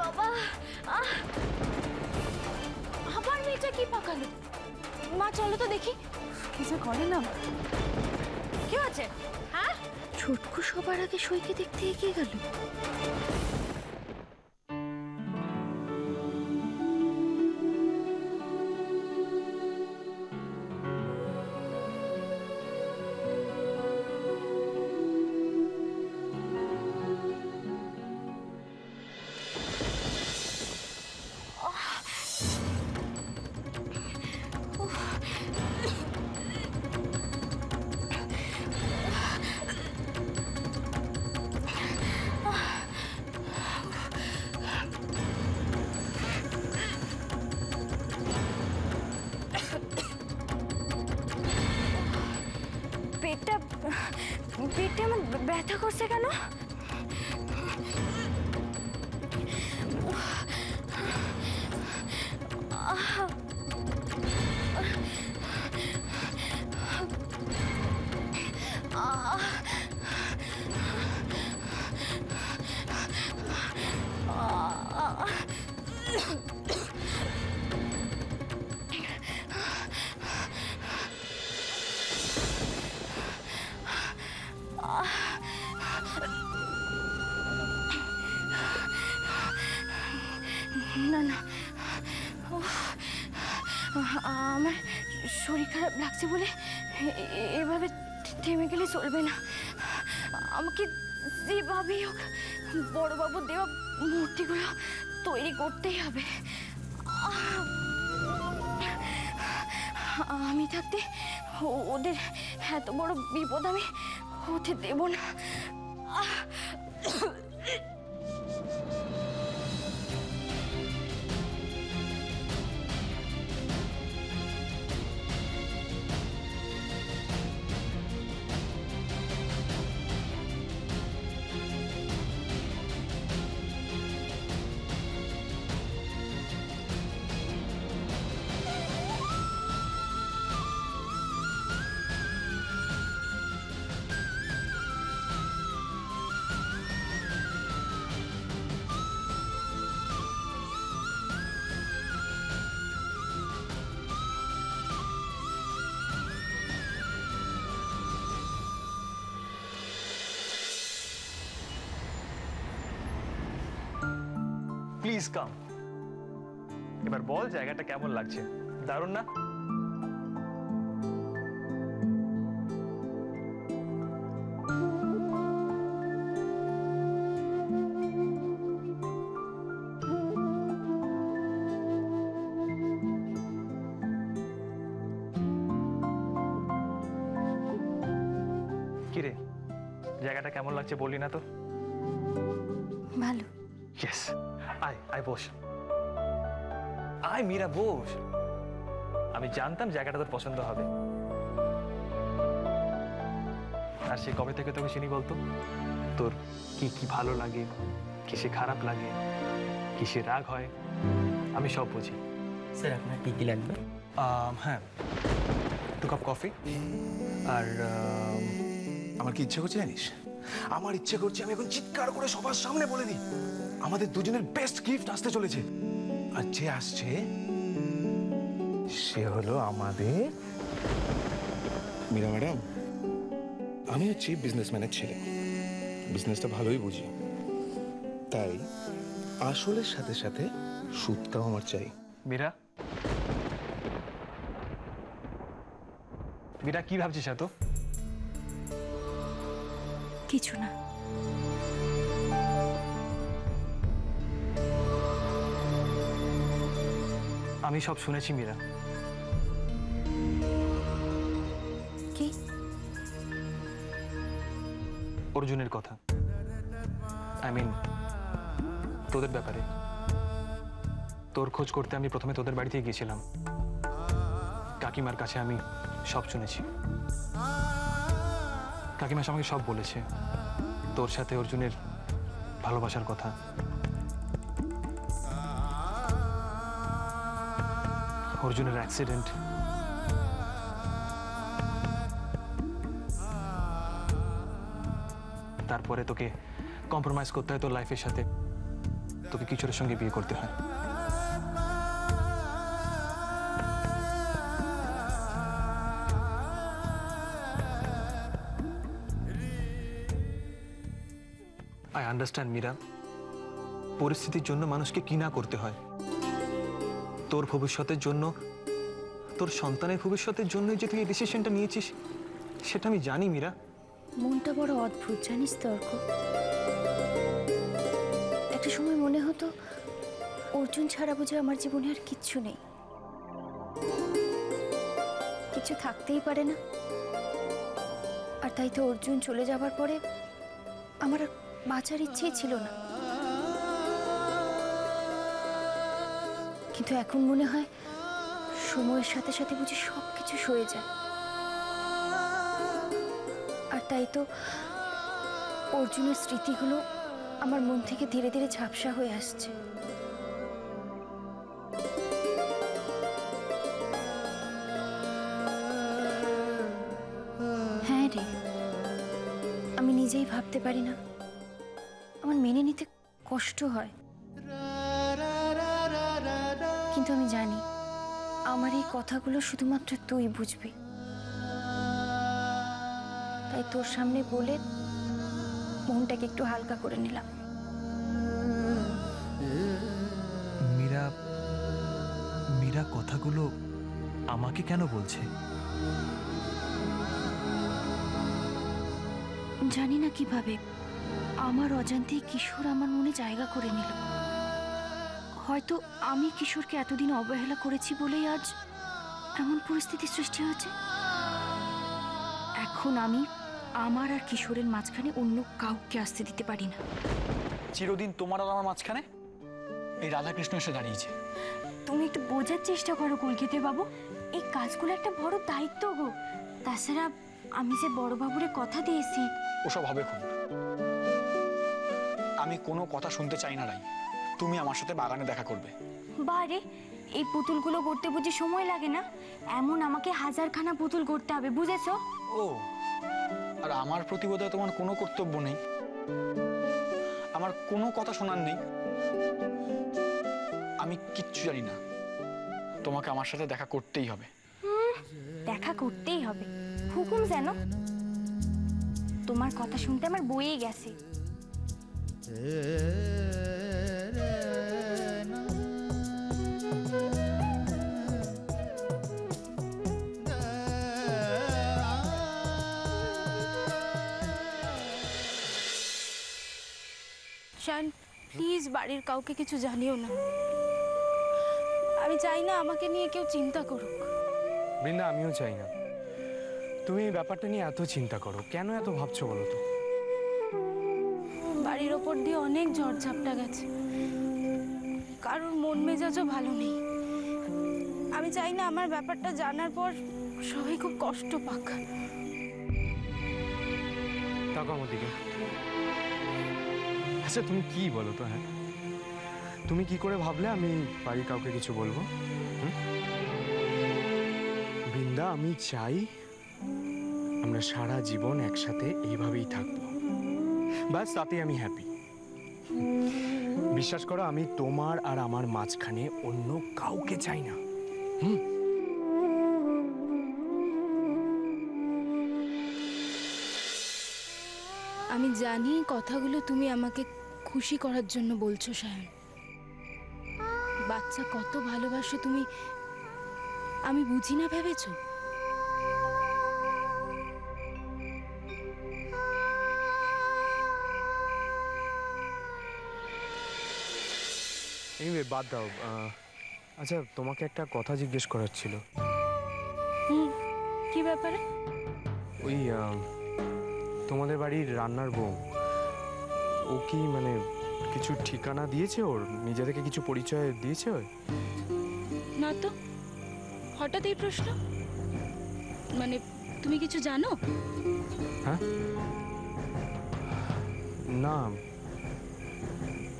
বাবা, আবার মেয়েটা কি পাকালো? মা চলো তো দেখি কি যে করে না। কি হচ্ছে? হ্যাঁ, ছোটকু সবার আগে সইকে দেখতে এগিয়ে গেল। পেটটা আমার ব্যথা করছে কেন? না না, আমার শরীর খারাপ লাগছে বলে এভাবে থেমে গেলে চলবে না। আমাকে যেভাবেই হোক বড়বাবু দেওয়া মূর্তিগুলো তৈরি করতেই হবে। আমি থাকতে ওদের এত বড় বিপদ আমি হতে দেব না। Please come. এবার বল জায়গাটা কেমন লাগছে? দারুণ না? কিরে, জায়গাটা কেমন লাগছে বললি না তো? ভালো। ইয়েস, আয় আয় বস। আয় মীরা বস। আমি জানতাম জায়গাটা তোর পছন্দ হবে। আর সে কবে থেকে তোকে চিনি বলতো? তোর কি কি ভালো লাগে, কিসে খারাপ লাগে, কিসে রাগ হয়, আমি সব বুঝি। স্যার আপনার কি কি লাগবে? হ্যাঁ, 2 কাপ কফি। আর আমার কি ইচ্ছে করছে জানিস? আমার ইচ্ছে করছে আমি এখন চিৎকার করে সবার সামনে বলে দিই আমাদের দুজনের বেস্ট গিফট আসতে চলেছে। আর যে আসছে সে হলো আমাদের মীরা ম্যাডাম। আমি হচ্ছি বিজনেসম্যানের ছেলে, বিজনেসটা ভালোই বুঝি, তাই আসলের সাথে সাথে সুদটাও আমার চাই। মীরা, মীরা কি ভাবছিস এত? কিছু না। আমি সব শুনেছি মীরা। কি? অর্জুনের কথা, আই মিন তোদের ব্যাপারে। তোর খোঁজ করতে আমি প্রথমে তোদের বাড়িতে গিয়েছিলাম। কাকিমার কাছে আমি সব শুনেছি। কাকিমা আমাকে সব বলেছে, তোর সাথে অর্জুনের ভালোবাসার কথা। অর্জুনের অ্যাক্সিডেন্ট, তারপরে তোকে কম্প্রোমাইজ করতে হয় তোর লাইফের সাথে। তোকে কিশোরের সঙ্গে বিয়ে করতে হয়। আই আন্ডারস্ট্যান্ড মীরা, পরিস্থিতির জন্য মানুষকে কি না করতে হয়। তোর ভবিষ্যতের জন্য, তোর সন্তানের ভবিষ্যতের জন্যই যে তুই এই ডিসিশনটা নিয়েছিস সেটা আমি জানি মীরা। মনটা বড় অদ্ভুত জানিস তো অর্ক। একটা সময় মনে হতো অর্জুন ছাড়া বুঝে আমার জীবনে আর কিচ্ছু নেই, কিছু থাকতেই পারে না। আর তাই তো অর্জুন চলে যাবার পরে আমার আর বাঁচার ইচ্ছেই ছিল না। কিন্তু এখন মনে হয় সময়ের সাথে সাথে বুঝি সবকিছু সয়ে যায়। আর তাই তো অর্জুনের স্মৃতিগুলো আমার মন থেকে ধীরে ধীরে ঝাপসা হয়ে আসছে। হ্যাঁ রে, আমি নিজেই ভাবতে পারি না, আমার মেনে নিতে কষ্ট হয়। কিন্তু আমি জানি আমার এই কথাগুলো শুধুমাত্র তুই বুঝবি, তাই তোর সামনে বলে মনটাকে একটু হালকা করে নিলাম। মীরা, মীরা কথাগুলো আমাকে কেন বলছে? জানি না কিভাবে আমার অজান্তেই কিশোর আমার মনে জায়গা করে নিল। হয়তো আমি কিশোরকে এতদিন অবহেলা করেছি বলেই আজ এমন পরিস্থিতির সৃষ্টি হয়েছে। এখন আমি আমার আর কিশোরের মাঝখানে অন্য কাউকে আসতে দিতে পারি না। চিরদিন তোমার আর আমার মাঝখানে এই রাধাকৃষ্ণ এসে দাঁড়িয়েছে। তুমি একটু বোঝার চেষ্টা করো কলকাতা বাবু, এই কাজগুলো একটা বড় দায়িত্ব গো। তাছাড়া আমি যে বড় বাবুরে কথা দিয়েছি। ওসব হবে খুব। আমি কোনো কথা শুনতে চাই না রাই, তুমি আমার সাথে বাগানে দেখা করবে। বারে, এই পুতুলগুলো করতে বুঝি সময় লাগে না? এমন আমাকে হাজারখানা পুতুল করতে হবে, বুঝেছো? ও, আর আমার প্রতি বোধহয় তোমার কোনো কর্তব্য নেই, আমার কোনো কথা শোনার নেই। আমি কিচ্ছু জানি না, তোমাকে আমার সাথে দেখা করতেই হবে। দেখা করতেই হবে, হুকুম যেন। তোমার কথা শুনতে আমার বইয়ে গেছে। শান, প্লিজ বাড়ির কাউকে কিছু জানিও না। আমি চাই না আমাকে নিয়ে কেউ চিন্তা করুক। বৃন্দা, আমিও চাই না তুমি এই ব্যাপারটা নিয়ে এত চিন্তা করো। কেন এত ভাবছো বলো তো? বাড়ির ওপর দিয়ে অনেক ঝড় ঝাপটা গেছে, কারোর মন মেজাজও ভালো নেই। আমি চাই না আমার ব্যাপারটা জানার পর সবাই খুব কষ্ট পাক। তাকাও আমার দিকে। আচ্ছা তুমি কি বলো তো? হ্যাঁ, তুমি কি করে ভাবলে আমি বাড়ির কাউকে কিছু বলবো? বৃন্দা, আমি চাই আমরা সারা জীবন একসাথে এইভাবেই থাকবো, ব্যাস তাতেই আমি হ্যাপি। বিশ্বাস করো, আমি তোমার আর আমার মাঝখানে অন্য কাউকে চাই না। আমি জানি কথাগুলো তুমি আমাকে খুশি করার জন্য বলছো সায়ন। বাচ্চা কত ভালোবাসো তুমি আমি বুঝি না ভেবেছো? এই বাদ দাও। আচ্ছা, তোমাকে একটা কথা জিজ্ঞেস করার ছিল। কি ব্যাপারে? ওই তোমাদের বাড়ির রান্নার বউ, ও কি মানে কিছু ঠিকানা দিয়েছে? ওর নিজে থেকে কিছু পরিচয় দিয়েছে? ওর না তো, হঠাৎ এই প্রশ্ন। মানে তুমি কিছু জানো? হ্যাঁ, না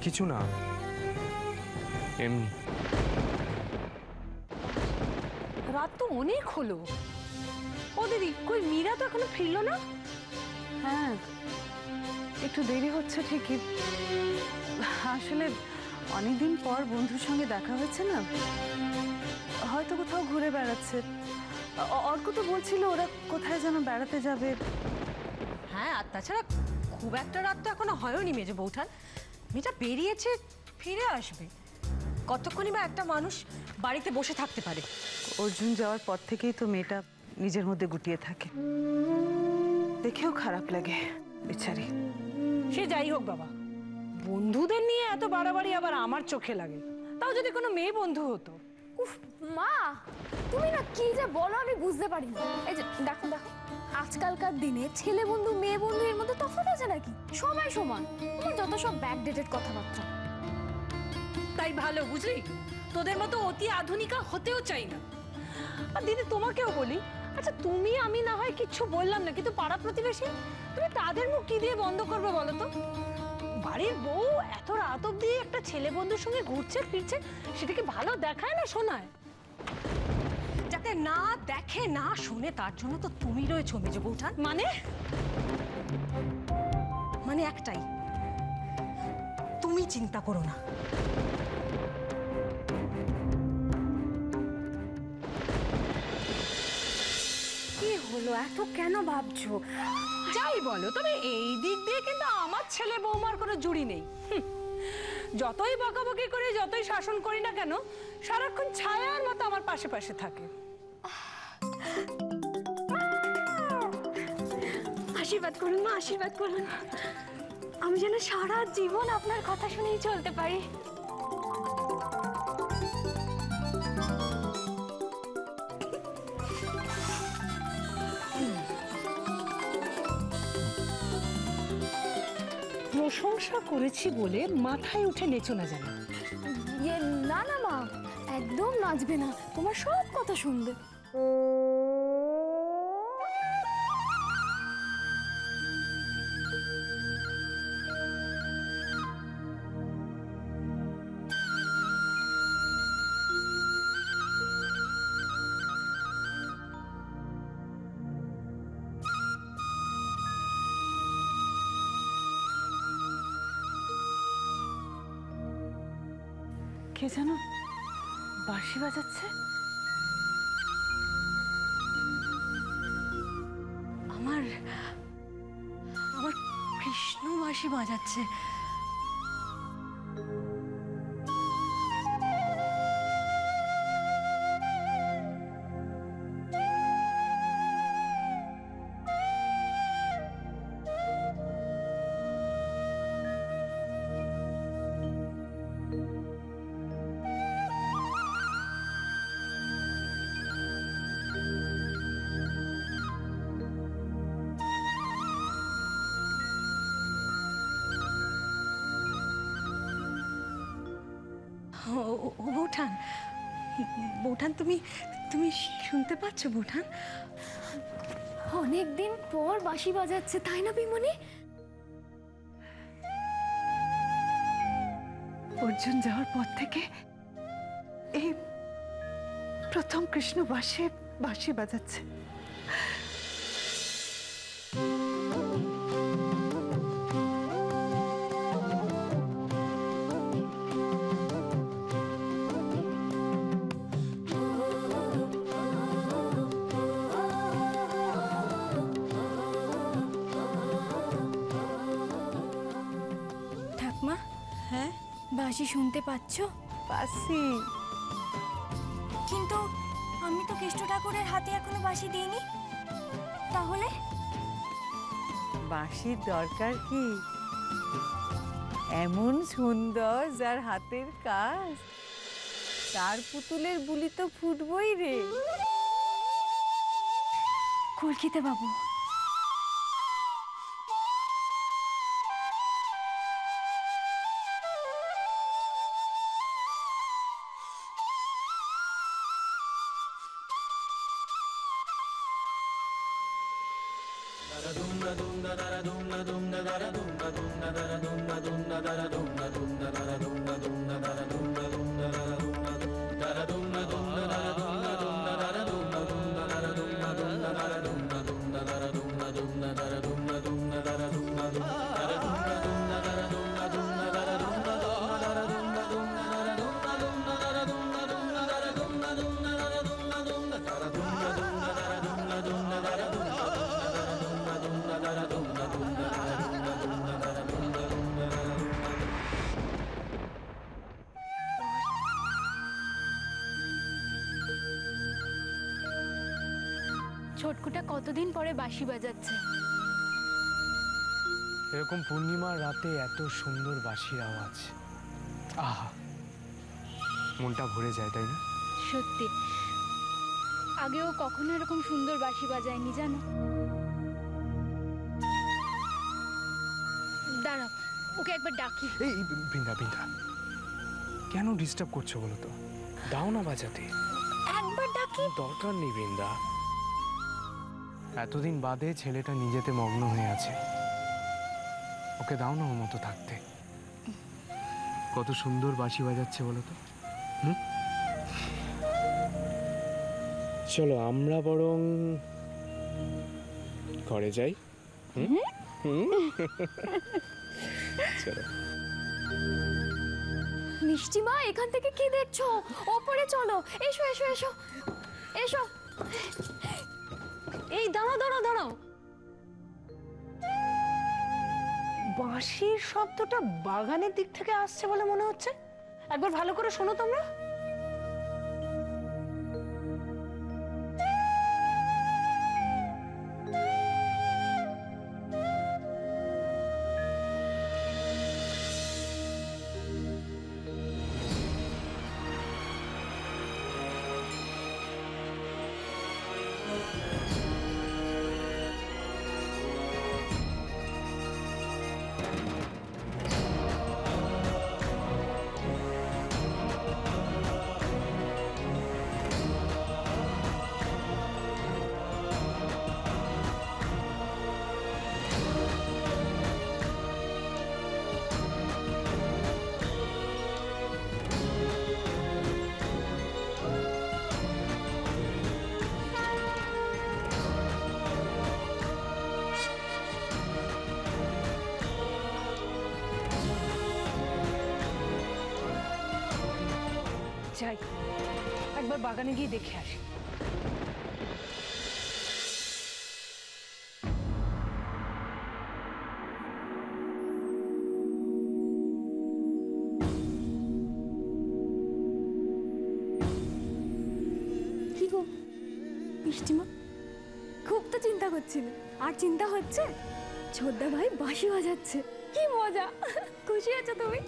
কিছু না, এমনি। রাত তো অনেক হলো। ও দিদি, কই মীরা তো এখনো ফিরলো না? হ্যাঁ, একটু দেরি হচ্ছে ঠিকই। আসলে অনেকদিন পর বন্ধুর সঙ্গে দেখা হয়েছে না, হয়তো কোথাও ঘুরে বেড়াচ্ছে। অর্ক তো বলছিল ওরা কোথায় যেন বেড়াতে যাবে। হ্যাঁ, আর তাছাড়া খুব একটা রাত তো এখনো হয়নি মেজো বৌঠান। মেয়েটা বেরিয়েছে, ফিরে আসবে। কতক্ষণই বা একটা মানুষ বাড়িতে বসে থাকতে পারে? অর্জুন যাওয়ার পর থেকেই তো মেয়েটা নিজের মধ্যে গুটিয়ে থাকে, দেখেও খারাপ লাগে বেচারি। সে যাই হোক বাবা, বন্ধুদের নিয়ে এত বাড়াবাড়ি আবার আমার চোখে লাগে। তাও যদি কোনো মেয়ে বন্ধু হতো। উফ মা, তুমি না কি যে বলো আমি বুঝতে পারি না। এই যে দেখো দেখো, আজকালকার দিনে ছেলে বন্ধু মেয়ে বন্ধু এর মধ্যে তফাৎ আছে নাকি? সবাই সমান। তোমার যত সব ব্যাকডেটেড কথাবার্তা। তাই ভালো, বুঝলি? তোদের মতো অতি আধুনিকা হতেও চাই না। আর দিদি তোমাকেও বলি, আচ্ছা তুমি আমি না হয় কিচ্ছু বললাম না, কিন্তু পাড়া প্রতিবেশী, তুমি তাদের মুখ কি দিয়ে বন্ধ করবে বলো তো? বাড়ির বউ এত রাত অব্দি একটা ছেলে বন্ধুর সঙ্গে ঘুরছে ফিরছে, সেটাকে ভালো দেখায় না শোনায়? যাতে না দেখে না শুনে তার জন্য তো তুমি রয়েছো মেজো বৌঠান। মানে একটাই, তুমি চিন্তা করো না। কি হলো, এত কেন ভাবছো? যাই বলো, তবে এই দিক দিয়ে কিন্তু আমার ছেলে বৌমার কোনো জুড়ি নেই। যতই বকাবকি করি, যতই শাসন করি না কেন, সারাক্ষণ ছায়ার মতো আমার পাশে পাশে থাকে। আশীর্বাদ করুন মা, আশীর্বাদ করুন। আমি যেন সারা জীবন আপনার কথা শুনেই চলতে পারি। প্রশংসা করেছি বলে মাথায় উঠে নেচো না যেন। না না মা, একদম নাচবে না, তোমার সব কথা শুনবে। কে যেন বাঁশি বাজাচ্ছে। আমার আমার কৃষ্ণ বাঁশি বাজাচ্ছে। বৌঠান, বৌঠান, তুমি তুমি শুনতে পাচ্ছ বৌঠান? অনেকদিন পর বাঁশি বাজাচ্ছে, তাই না বিমনি? অর্জুন যাওয়ার পর থেকে এই প্রথম কৃষ্ণ বাঁশি বাজাচ্ছে। ঠাকমা, হ্যাঁ, বাঁশি শুনতে পাচ্ছ? পাচ্ছি। কিন্তু আমি তো কৃষ্ণ ঠাকুরের হাতে এখনো বাঁশি দিইনি। তাহলে বাঁশির দরকার কি? এমন সুন্দর যার হাতের কাজ, তার পুতুলের বুলি তো ফুটবই রে। কলকিতে বাবু, ছোটকুটা কতদিন পরে বাঁশি বাজাচ্ছে। এরকম পূর্ণিমার রাতে এত সুন্দর বাঁশির আওয়াজ, আহা, মনটা ভরে যায়, তাই না? সত্যি, আগেও কখনো এরকম সুন্দর বাঁশি বাজায়নি জানো। দাঁড়াও, ওকে একবার ডাকি। এই বৃন্দা, বৃন্দা, কেন ডিস্টার্ব করছো বলো তো? দাও না বাজাতে। একবার ডাকি। দরকার নেই বৃন্দা, এতদিন বাদে ছেলেটা নিজেতে মগ্ন হয়ে আছে, ওকে দাও না ওর মতো থাকতে। কত সুন্দর বাঁশি বাজাচ্ছে বলো তো। চলো আমরা বরং ঘরে যাই। চলো। মিষ্টি মা, এখান থেকে কি দেখছো? ওপরে চলো, এসো এসো এসো এসো। এই দাঁড়াও দাঁড়াও দাঁড়াও, বাঁশির শব্দটা বাগানের দিক থেকে আসছে বলে মনে হচ্ছে। একবার ভালো করে শোনো তোমরা। যাই, একবার বাগানে গিয়ে দেখে আসি। কি গো মিষ্টিমা, খুব তো চিন্তা করছিলে, আর চিন্তা হচ্ছে? ছোটদা ভাই বাঁশি বাজাচ্ছে, কি মজা! খুশি আছো তুমি?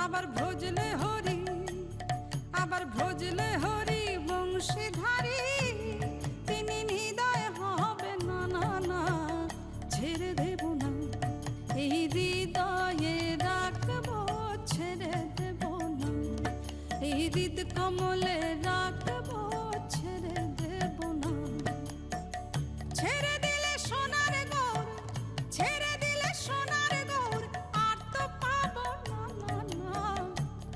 আবার ভজলে হরি, আবার ভজলে হরি বংশীধারী, তিনি হৃদয় হবে না না না, ছেড়ে দেব না এই হৃদয়ে রাখবো, ছেড়ে দেব না এই হৃদ কমলে রাখবো, ছেড়ে দেব না। ছেড়ে দিলে সোনার গৌর, ছেড়ে দিলে সোনার গৌর, আর তো পাবো না না না,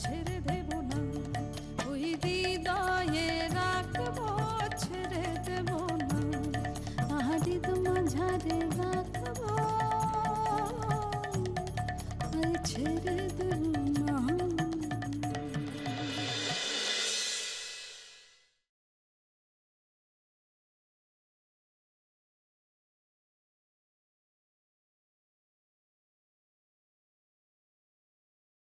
ছেড়ে দেব না ওই হৃদয়ে রাখবো, ছেড়ে দেব না হৃদ মাঝারে রাখবো, আর ছেড়ে দেব না।